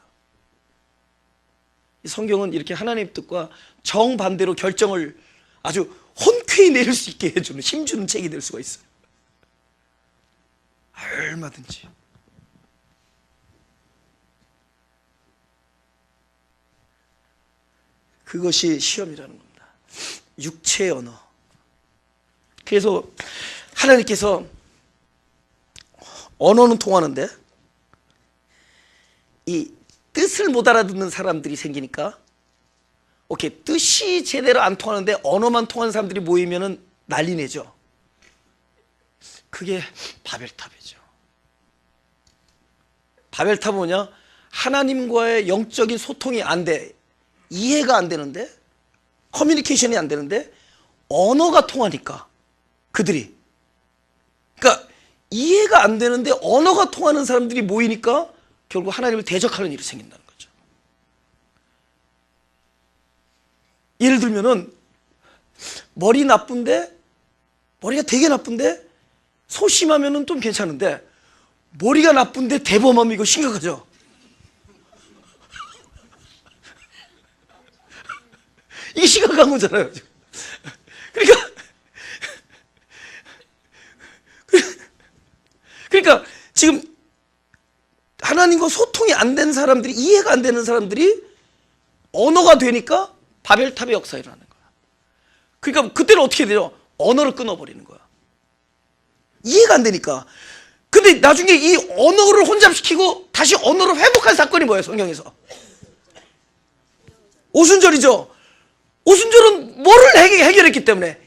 이 성경은 이렇게 하나님 뜻과 정반대로 결정을 아주 흔쾌히 내릴 수 있게 해주는, 힘주는 책이 될 수가 있어요. 얼마든지. 그것이 시험이라는 겁니다. 육체의 언어. 그래서 하나님께서 언어는 통하는데 이 뜻을 못 알아듣는 사람들이 생기니까, 오케이, 뜻이 제대로 안 통하는데 언어만 통하는 사람들이 모이면은 난리 내죠. 그게 바벨탑이죠. 바벨탑은 뭐냐? 하나님과의 영적인 소통이 안 돼. 이해가 안 되는데, 커뮤니케이션이 안 되는데 언어가 통하니까 그들이, 그러니까 이해가 안 되는데 언어가 통하는 사람들이 모이니까 결국 하나님을 대적하는 일이 생긴다는 거죠. 예를 들면은 머리가 되게 나쁜데 소심하면은 좀 괜찮은데, 머리가 나쁜데 대범하면 이거 심각하죠. 이게 심각한 거잖아요. 그러니까 지금 하나님과 소통이 안 된 사람들이, 이해가 안 되는 사람들이 언어가 되니까 바벨탑의 역사가 일어나는 거야. 그러니까 그때는 어떻게 돼요? 언어를 끊어버리는 거야. 이해가 안 되니까. 근데 나중에 이 언어를 혼잡시키고 다시 언어를 회복한 사건이 뭐예요, 성경에서? 오순절이죠. 오순절은 뭐를 해결했기 때문에?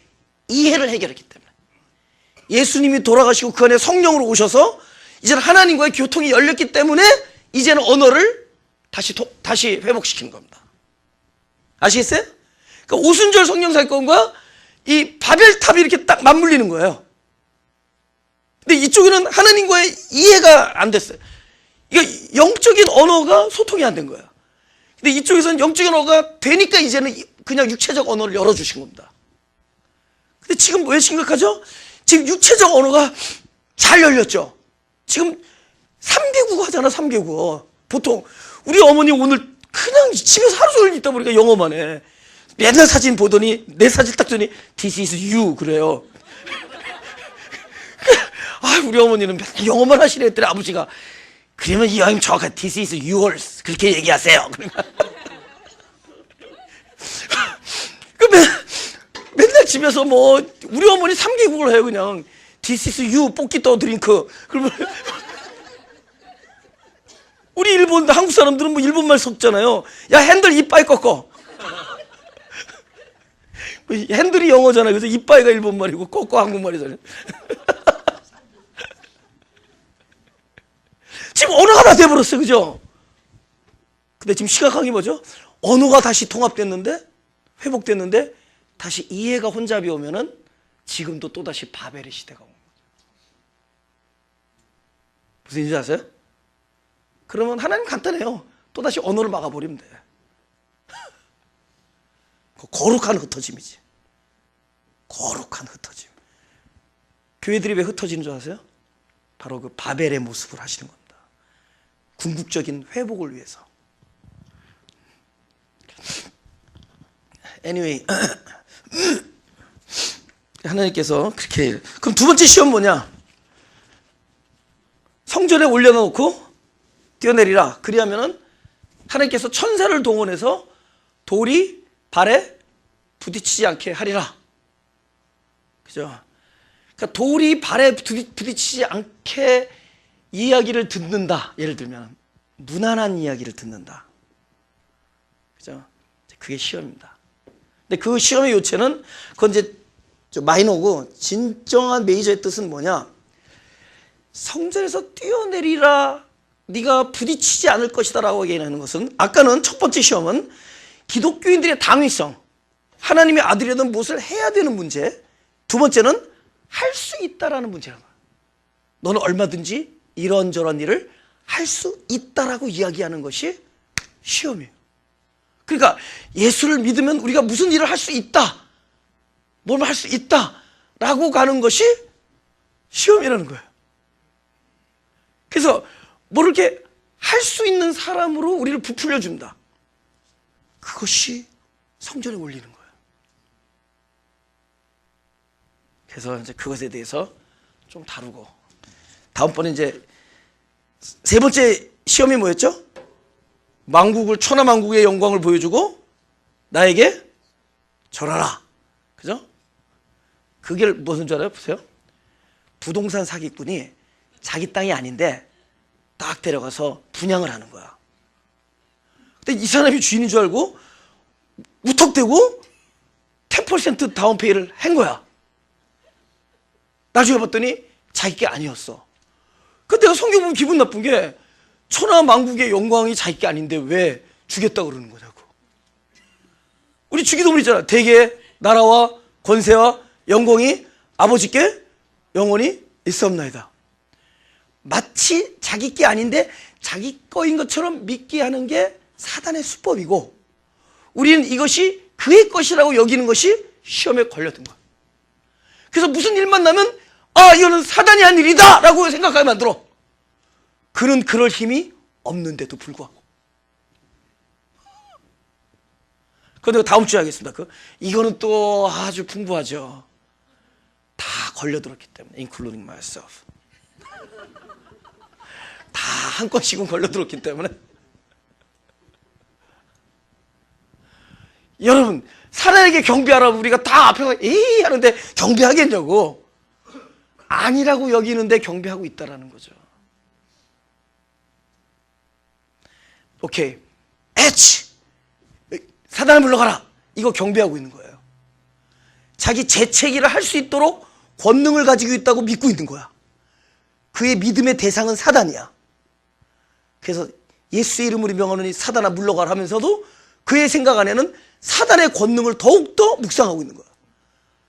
이해를 해결했기 때문에. 예수님이 돌아가시고 그 안에 성령으로 오셔서 이제는 하나님과의 교통이 열렸기 때문에 이제는 언어를 다시 회복시키는 겁니다. 아시겠어요? 그러니까 오순절 성령 사건과 이 바벨탑이 이렇게 딱 맞물리는 거예요. 근데 이쪽에는 하나님과의 이해가 안 됐어요. 그러니까 영적인 언어가 소통이 안 된 거예요. 근데 이쪽에서는 영적인 언어가 되니까 이제는 그냥 육체적 언어를 열어주신 겁니다. 근데 지금 왜 심각하죠? 지금 육체적 언어가 잘 열렸죠. 지금 3개국어 하잖아, 3개국어. 보통 우리 어머니 오늘 그냥 집에서 하루 종일 있다 보니까 영어만 해. 맨날 사진 보더니 내 사진 딱 보더니 This is you 그래요. 아, 우리 어머니는 맨날 영어만 하시네 했더니 아버지가 그러면 이 여행 정확하게 This is yours 그렇게 얘기하세요. 그러니까 맨날 집에서 뭐 우리 어머니 3개국을 해요. 그냥 This is you 뽑기 떠 드링크. 그러면 우리 한국 사람들은 뭐 일본말 섞잖아요. 야, 핸들 이빨 꺾어. 핸들이 영어잖아요. 그래서 이빠이가 일본말이고 꼬꼬 한국말이잖아요. 지금 언어가 다 돼버렸어요. 그죠? 근데 지금 심각한 게 뭐죠? 언어가 다시 통합됐는데, 회복됐는데, 다시 이해가 혼잡이 오면은 지금도 또다시 바벨의 시대가 온 거죠. 무슨 얘기인지 아세요? 그러면 하나님 간단해요. 또다시 언어를 막아버리면 돼. 거룩한 흩어짐이지. 거룩한 흩어짐. 교회들이 왜 흩어지는 줄 아세요? 바로 그 바벨의 모습을 하시는 겁니다. 궁극적인 회복을 위해서. Anyway, 하나님께서 그렇게. 그럼 두 번째 시험 뭐냐? 성전에 올려놓고 뛰어내리라. 그리하면은 하나님께서 천사를 동원해서 돌이 발에 부딪히지 않게 하리라. 그죠? 그러니까 돌이 발에 부딪히지 않게 이야기를 듣는다. 예를 들면 무난한 이야기를 듣는다. 그죠? 그게 시험입니다. 근데 그 시험의 요체는 그건 이제 좀 마이너고, 진정한 메이저의 뜻은 뭐냐? 성전에서 뛰어내리라. 네가 부딪히지 않을 것이다 라고 얘기하는 것은, 아까는 첫 번째 시험은 기독교인들의 당위성, 하나님의 아들이라면 무엇을 해야 되는 문제, 두 번째는 할 수 있다라는 문제라는 거야. 너는 얼마든지 이런저런 일을 할 수 있다라고 이야기하는 것이 시험이에요. 그러니까 예수를 믿으면 우리가 무슨 일을 할 수 있다, 뭘 할 수 있다라고 가는 것이 시험이라는 거예요. 그래서 뭐 이렇게 할 수 있는 사람으로 우리를 부풀려 준다. 그것이 성전에 올리는 거예요. 그래서 이제 그것에 대해서 좀 다루고, 다음번에 이제 세 번째 시험이 뭐였죠? 만국을, 천하만국의 영광을 보여주고 나에게 절하라. 그죠? 그게 무슨 줄 알아요? 보세요. 부동산 사기꾼이 자기 땅이 아닌데 딱 데려가서 분양을 하는 거야. 근데 이 사람이 주인인 줄 알고 우턱대고 10% 다운페이를 한 거야. 나중에 봤더니 자기 게 아니었어. 근데 내가 성경 보면 기분 나쁜 게, 천하만국의 영광이 자기 게 아닌데 왜 주겠다고 그러는 거냐고. 우리 주기도문 있잖아. 대개 나라와 권세와 영광이 아버지께 영원히 있사옵나이다. 마치 자기 게 아닌데 자기 거인 것처럼 믿게 하는 게 사단의 수법이고, 우리는 이것이 그의 것이라고 여기는 것이 시험에 걸렸던 거야. 그래서 무슨 일만 나면 이거는 사단이 한 일이다 라고 생각하게 만들어. 그는 그럴 힘이 없는데도 불구하고. 그런데 다음 주에 하겠습니다. 이거는 또 아주 풍부하죠. 다 걸려들었기 때문에, including myself. 다 한 건씩은 걸려들었기 때문에. 여러분, 사단에게 경배하라고 우리가 다 앞에서 에이 하는데 경배하겠냐고. 아니라고 여기는데 경배하고 있다라는 거죠. 오케이, 사단을 물러가라. 이거 경배하고 있는 거예요. 자기 재채기를 할 수 있도록 권능을 가지고 있다고 믿고 있는 거야. 그의 믿음의 대상은 사단이야. 그래서 예수의 이름으로 명하노니 사단아 물러가라 하면서도 그의 생각 안에는 사단의 권능을 더욱더 묵상하고 있는 거야.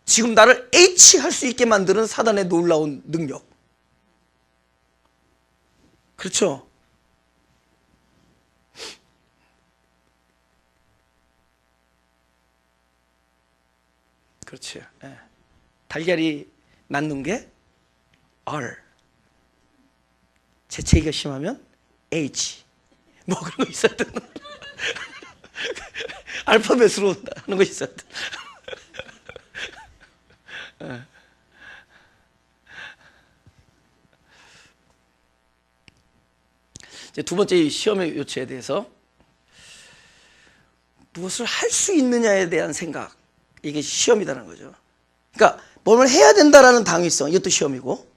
지금 나를 할 수 있게 만드는 사단의 놀라운 능력. 그렇죠? 그렇지. 예. 달걀이 낳는 게 R, 재채기가 심하면 H, 뭐 그런 거 있어야 되는. 알파벳으로 하는 거 있어야 돼. 이제 두 번째 시험의 요체에 대해서, 무엇을 할 수 있느냐에 대한 생각, 이게 시험이라는 거죠. 그러니까 뭘 해야 된다라는 당위성, 이것도 시험이고,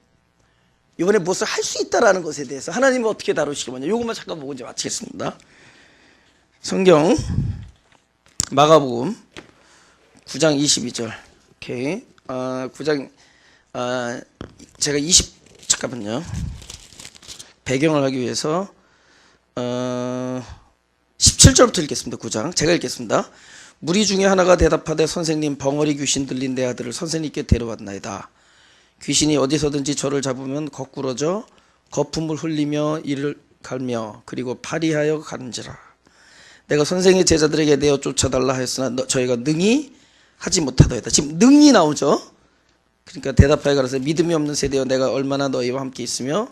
이번에 무엇을 할 수 있다라는 것에 대해서 하나님은 어떻게 다루시기 뭐냐, 이것만 잠깐 보고 이제 마치겠습니다. 성경 마가복음 9장 22절. 오케이. 9장 제가 잠깐만요. 배경을 하기 위해서 17절부터 읽겠습니다. 9장 제가 읽겠습니다. 무리 중에 하나가 대답하되 선생님, 벙어리 귀신 들린 내 아들을 선생님께 데려왔나이다. 귀신이 어디서든지 저를 잡으면 거꾸러져 거품을 흘리며 이를 갈며 그리고 파리하여 가는지라. 내가 선생의 제자들에게 내어 쫓아달라 하였으나 저희가 능히 하지 못하더이다. 지금 능히 나오죠. 그러니까 대답하여 가라사 믿음이 없는 세대여, 내가 얼마나 너희와 함께 있으며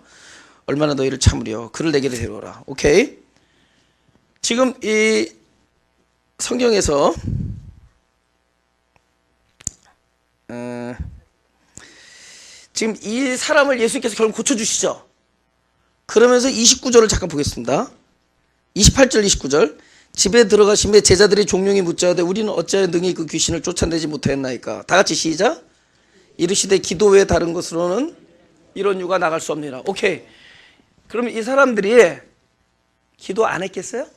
얼마나 너희를 참으려. 그를 내게 데려오라. 오케이. 지금 이 성경에서 지금 이 사람을 예수님께서 결국 고쳐주시죠. 그러면서 29절을 잠깐 보겠습니다. 28절 29절. 집에 들어가시매 제자들이 종용이 묻자하되 우리는 어찌하여 능히 그 귀신을 쫓아내지 못하였나이까. 다 같이 시작. 이르시되 기도 외에 다른 것으로는 이런 유가 나갈 수 없느니라. 오케이. 그러면 이 사람들이 기도 안 했겠어요?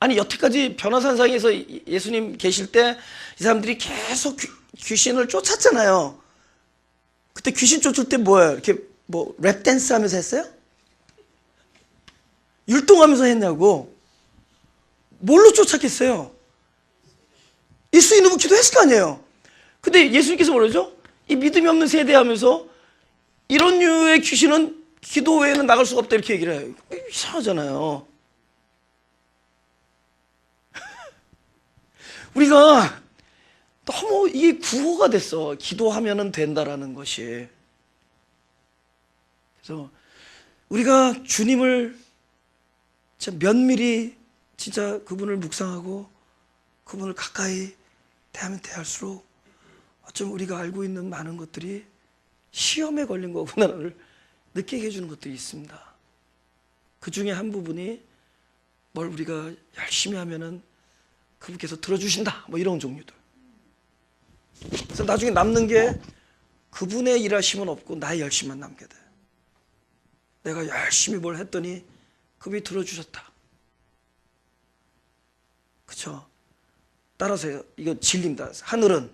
아니 여태까지 변화산상에서 예수님 계실 때 이 사람들이 계속 귀신을 쫓았잖아요. 그때 귀신 쫓을 때 뭐예요? 이렇게 뭐 랩댄스 하면서 했어요? 율동하면서 했냐고. 뭘로 쫓았겠어요? 예수 이름으로 기도했을 거 아니에요. 근데 예수님께서 뭐라죠? 이 믿음이 없는 세대 하면서 이런 류의 귀신은 기도 외에는 나갈 수가 없다 이렇게 얘기를 해요. 이상하잖아요. 우리가 너무 이게 구호가 됐어. 기도하면은 된다라는 것이. 그래서 우리가 주님을 진짜 면밀히 진짜 그분을 묵상하고 그분을 가까이 대하면 대할수록 어쩜 우리가 알고 있는 많은 것들이 시험에 걸린 거구나를 느끼게 해주는 것들이 있습니다. 그 중에 한 부분이 뭘 우리가 열심히 하면은 그분께서 들어주신다 뭐 이런 종류들. 그래서 나중에 남는 게 그분의 일하심은 없고 나의 열심만 남게 돼. 내가 열심히 뭘 했더니 그분이 들어주셨다. 그쵸? 따라서 이거 진리입니다. 하늘은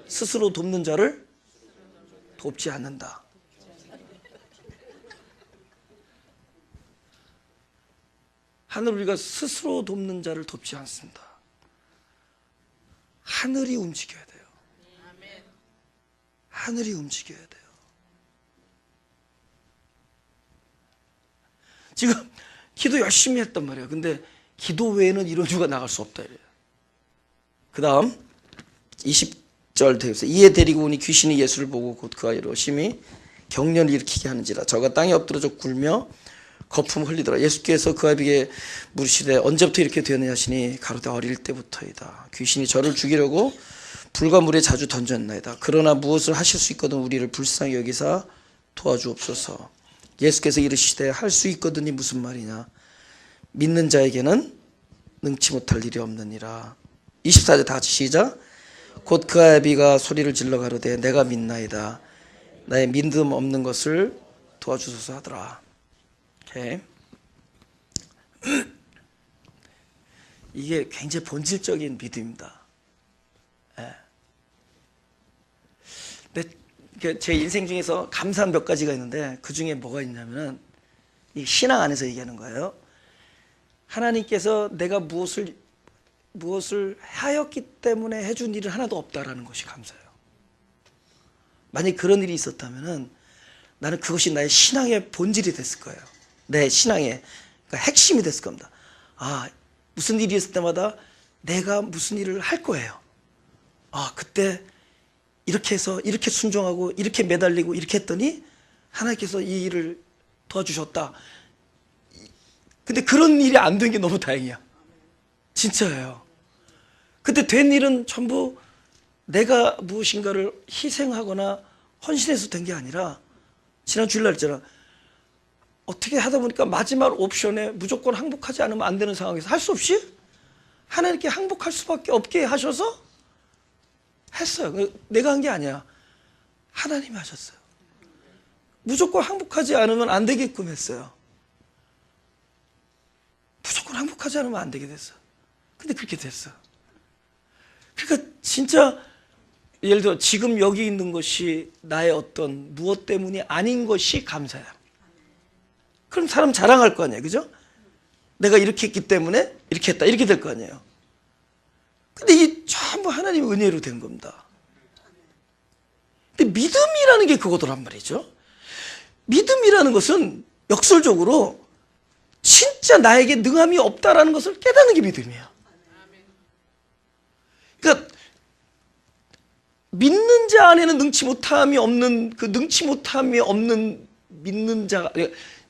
스스로 돕는 자를 돕지 않는다. 하늘 우리가 스스로 돕는 자를 돕지 않습니다. 하늘이 움직여야 돼요. 하늘이 움직여야 돼요. 지금 기도 열심히 했단 말이에요. 근데 기도 외에는 이런 주가 나갈 수 없다 이래요. 그 다음 20절 되겠어요. 이에 데리고 오니 귀신이 예수를 보고 곧 그 아이로 심히 경련을 일으키게 하는지라. 저가 땅에 엎드러져 굴며 거품을 흘리더라. 예수께서 그 아이에게 물으시되 언제부터 이렇게 되었느냐 하시니 가로되 어릴 때부터이다. 귀신이 저를 죽이려고 불과 물에 자주 던졌나이다. 그러나 무엇을 하실 수 있거든 우리를 불쌍히 여기사 도와주옵소서. 예수께서 이르시되 할 수 있거든이 무슨 말이냐. 믿는 자에게는 능치 못할 일이 없느니라. 24절 다 같이 시작. 곧 그 아비가 소리를 질러 가로되 내가 믿나이다. 나의 믿음 없는 것을 도와주소서 하더라. 오케이. 이게 굉장히 본질적인 믿음입니다. 제 인생 중에서 감사한 몇 가지가 있는데 그 중에 뭐가 있냐면은 이 신앙 안에서 얘기하는 거예요. 하나님께서 내가 무엇을 하였기 때문에 해준 일은 하나도 없다라는 것이 감사해요. 만약 그런 일이 있었다면은 나는 그것이 나의 신앙의 본질이 됐을 거예요. 내 신앙의 그러니까 핵심이 됐을 겁니다. 아, 무슨 일이 있을 때마다 내가 무슨 일을 할 거예요. 아, 그때 이렇게 해서 이렇게 순종하고 이렇게 매달리고 이렇게 했더니 하나님께서 이 일을 도와주셨다. 근데 그런 일이 안 된 게 너무 다행이야. 진짜예요. 근데 된 일은 전부 내가 무엇인가를 희생하거나 헌신해서 된 게 아니라 지난 주일날 했잖아. 어떻게 하다 보니까 마지막 옵션에 무조건 항복하지 않으면 안 되는 상황에서 할 수 없이 하나님께 항복할 수밖에 없게 하셔서 했어요. 내가 한 게 아니야. 하나님이 하셨어요. 무조건 항복하지 않으면 안 되게끔 했어요. 무조건 항복하지 않으면 안 되게 됐어. 근데 그렇게 됐어. 그러니까 진짜 예를 들어 지금 여기 있는 것이 나의 어떤 무엇 때문이 아닌 것이 감사야. 그럼 사람 자랑할 거 아니에요, 그죠? 내가 이렇게 했기 때문에 이렇게 했다, 이렇게 될 거 아니에요. 근데 이게 전부 하나님의 은혜로 된 겁니다. 근데 믿음이라는 게 그거더란 말이죠. 믿음이라는 것은 역설적으로 진짜 나에게 능함이 없다라는 것을 깨닫는 게 믿음이에요. 그러니까 믿는 자 안에는 능치 못함이 없는 그 능치 못함이 없는 믿는 자가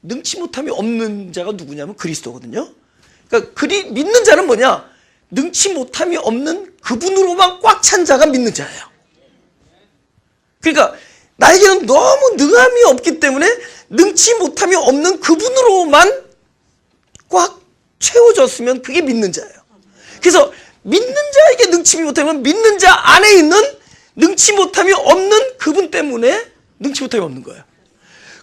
능치 못함이 없는 자가 누구냐면 그리스도거든요. 그러니까 믿는 자는 뭐냐? 능치 못함이 없는 그분으로만 꽉 찬 자가 믿는 자예요. 그러니까 나에게는 너무 능함이 없기 때문에 능치 못함이 없는 그분으로만 꽉 채워졌으면 그게 믿는 자예요. 그래서 믿는 자에게 능치 못하면 믿는 자 안에 있는 능치 못함이 없는 그분 때문에 능치 못함이 없는 거예요.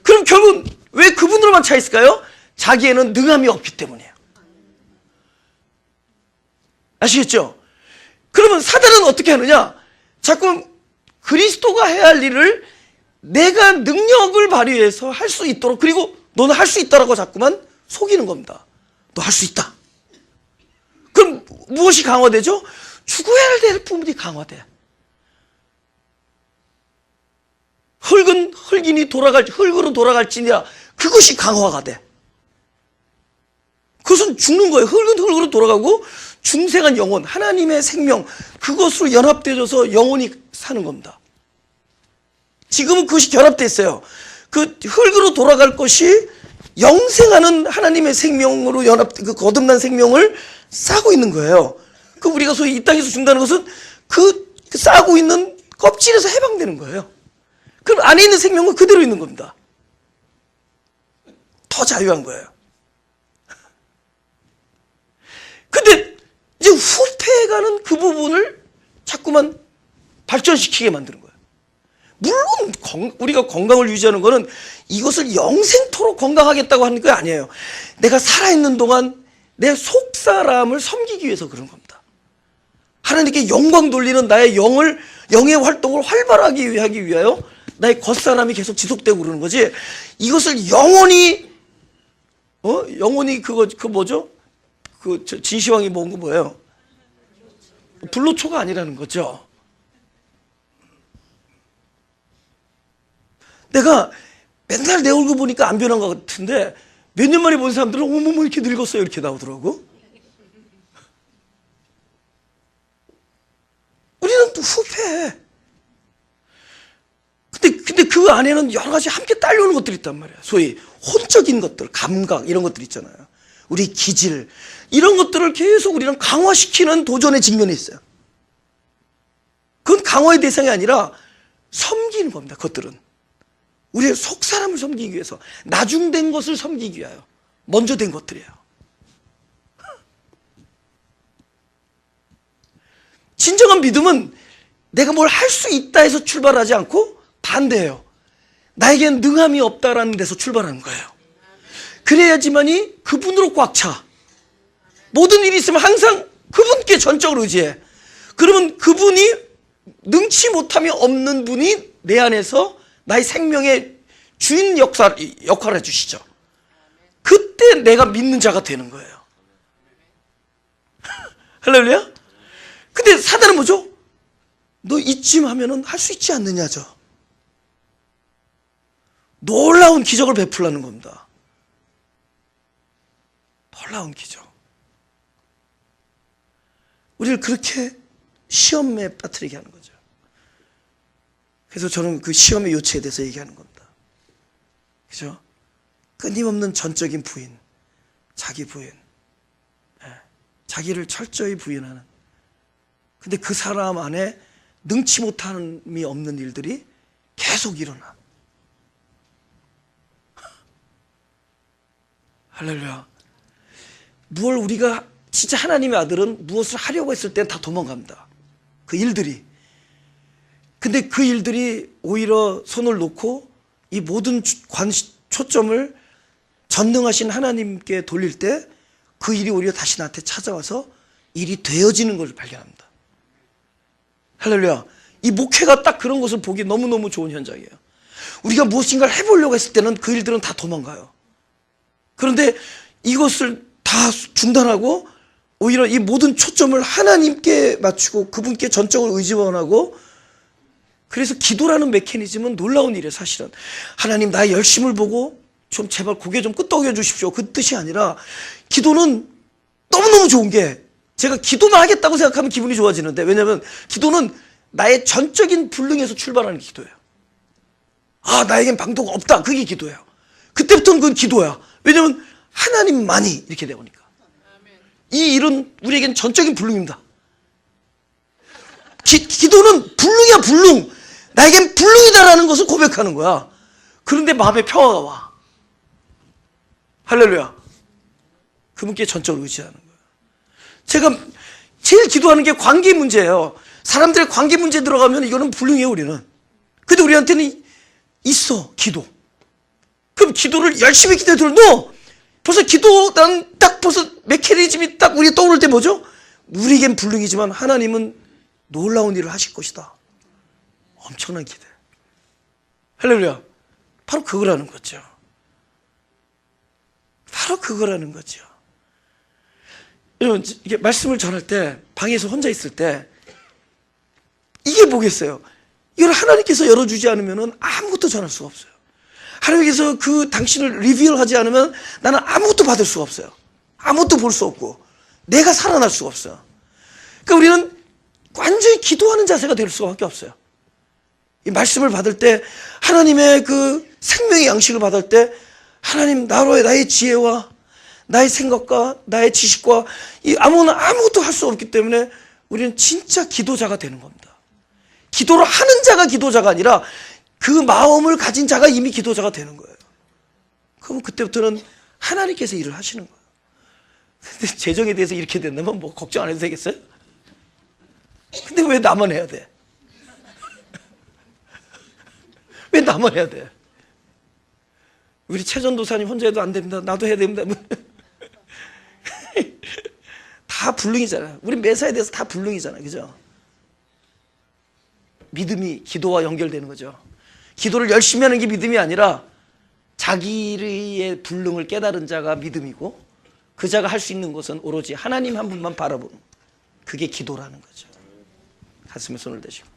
그럼 결국 왜 그분으로만 차 있을까요? 자기에는 능함이 없기 때문이에요. 아시겠죠? 그러면 사단은 어떻게 하느냐? 자꾸 그리스도가 해야 할 일을 내가 능력을 발휘해서 할 수 있도록, 그리고 너는 할 수 있다라고 자꾸만 속이는 겁니다. 너 할 수 있다. 그럼 무엇이 강화되죠? 죽어야 될 부분이 강화돼. 흙은 흙으로 돌아갈지니라. 그것이 강화가 돼. 그것은 죽는 거예요. 흙은 흙으로 돌아가고 중생한 영혼, 하나님의 생명, 그것으로 연합되어서 영혼이 사는 겁니다. 지금은 그것이 결합되어 있어요. 그 흙으로 돌아갈 것이 영생하는 하나님의 생명으로 그 거듭난 생명을 싸고 있는 거예요. 그 우리가 소위 이 땅에서 죽는다는 것은 그 싸고 있는 껍질에서 해방되는 거예요. 그럼 안에 있는 생명은 그대로 있는 겁니다. 더 자유한 거예요. 근데 이제 후퇴해가는 그 부분을 자꾸만 발전시키게 만드는 거예요. 물론 우리가 건강을 유지하는 거는 이것을 영생토록 건강하겠다고 하는 게 아니에요. 내가 살아있는 동안 내 속사람을 섬기기 위해서 그런 겁니다. 하나님께 영광 돌리는 나의 영의 활동을 활발하게 하기 위하여 나의 겉사람이 계속 지속되고 그러는 거지. 이것을 영원히 그 뭐죠? 진시황이 먹은 거 뭐예요? 불로초가 아니라는 거죠. 내가 맨날 내 얼굴 보니까 안 변한 것 같은데 몇 년 만에 본 사람들은 어머머 이렇게 늙었어요 이렇게 나오더라고. 우리는 또 후패해. 근데 그 안에는 여러 가지 함께 딸려오는 것들이 있단 말이야. 소위 혼적인 것들, 감각 이런 것들 있잖아요. 우리 기질 이런 것들을 계속 우리는 강화시키는 도전의 직면에 있어요. 그건 강화의 대상이 아니라 섬기는 겁니다. 그것들은 우리의 속사람을 섬기기 위해서, 나중된 것을 섬기기 위하여 먼저 된 것들이에요. 진정한 믿음은 내가 뭘 할 수 있다 해서 출발하지 않고 반대예요. 나에겐 능함이 없다라는 데서 출발하는 거예요. 그래야지만이 그분으로 꽉 차. 모든 일이 있으면 항상 그분께 전적으로 의지해. 그러면 그분이 능치 못함이 없는 분이 내 안에서 나의 생명의 주인 역할을 해주시죠. 그때 내가 믿는 자가 되는 거예요. 할렐루야? 근데 사단은 뭐죠? 너 이쯤 하면은 할 수 있지 않느냐죠. 놀라운 기적을 베풀라는 겁니다. 놀라운 기적. 우리를 그렇게 시험에 빠뜨리게 하는 거죠. 그래서 저는 그 시험의 요체에 대해서 얘기하는 겁니다. 그죠? 끊임없는 전적인 부인, 자기 부인, 자기를 철저히 부인하는. 근데 그 사람 안에 능치 못함이 없는 일들이 계속 일어나. 할렐루야. 무엇을 우리가 진짜 하나님의 아들은 무엇을 하려고 했을 땐 다 도망갑니다. 그 일들이. 근데 그 일들이 오히려 손을 놓고 이 모든 초점을 전능하신 하나님께 돌릴 때 그 일이 오히려 다시 나한테 찾아와서 일이 되어지는 걸 발견합니다. 할렐루야. 이 목회가 딱 그런 것을 보기 너무너무 좋은 현장이에요. 우리가 무엇인가를 해보려고 했을 때는 그 일들은 다 도망가요. 그런데 이것을 다 중단하고 오히려 이 모든 초점을 하나님께 맞추고 그분께 전적으로 의지원하고, 그래서 기도라는 메커니즘은 놀라운 일이에요. 사실은 하나님 나의 열심을 보고 좀 제발 고개 좀 끄덕여 주십시오, 그 뜻이 아니라, 기도는 너무너무 좋은 게, 제가 기도만 하겠다고 생각하면 기분이 좋아지는데, 왜냐하면 기도는 나의 전적인 불능에서 출발하는 게 기도예요. 아, 나에겐 방도가 없다, 그게 기도예요. 그때부터는 그건 기도야. 왜냐하면 하나님만이 이렇게 되오니까. 이 일은 우리에겐 전적인 불능입니다. 기도는 불능이야, 불능. 나에겐 불능이다라는 것을 고백하는 거야. 그런데 마음에 평화가 와. 할렐루야. 그분께 전적으로 의지하는 거예요. 제가 제일 기도하는 게 관계 문제예요. 사람들의 관계 문제 들어가면 이거는 불능이에요, 우리는. 근데 우리한테는 있어, 기도. 그럼 기도를 열심히 기도해 들어도 벌써 기도, 난 딱 벌써 메커니즘이 딱 우리가 떠오를 때 뭐죠? 우리에겐 불능이지만 하나님은 놀라운 일을 하실 것이다. 엄청난 기대. 할렐루야. 바로 그거라는 거죠. 바로 그거라는 거죠. 여러분, 이게 말씀을 전할 때, 방에서 혼자 있을 때, 이게 뭐겠어요? 이걸 하나님께서 열어주지 않으면 아무것도 전할 수가 없어요. 하나님께서 그 당신을 리뷰얼하지 않으면 나는 아무것도 받을 수가 없어요. 아무것도 볼 수 없고 내가 살아날 수가 없어요. 그러니까 우리는 완전히 기도하는 자세가 될 수밖에 없어요. 이 말씀을 받을 때, 하나님의 그 생명의 양식을 받을 때, 하나님 나의 지혜와 나의 생각과 나의 지식과 아무것도 할 수 없기 때문에 우리는 진짜 기도자가 되는 겁니다. 기도를 하는 자가 기도자가 아니라 그 마음을 가진 자가 이미 기도자가 되는 거예요. 그럼 그때부터는 하나님께서 일을 하시는 거예요. 근데 재정에 대해서 이렇게 된다면 뭐 걱정 안 해도 되겠어요? 근데 왜 나만 해야 돼? 왜 나만 해야 돼? 우리 최전도사님 혼자 해도 안 됩니다. 나도 해야 됩니다. 다 불능이잖아요. 우리 매사에 대해서 다 불능이잖아요. 그죠? 믿음이 기도와 연결되는 거죠. 기도를 열심히 하는 게 믿음이 아니라 자기의 불능을 깨달은 자가 믿음이고, 그 자가 할 수 있는 것은 오로지 하나님 한 분만 바라보는, 그게 기도라는 거죠. 가슴에 손을 대시고.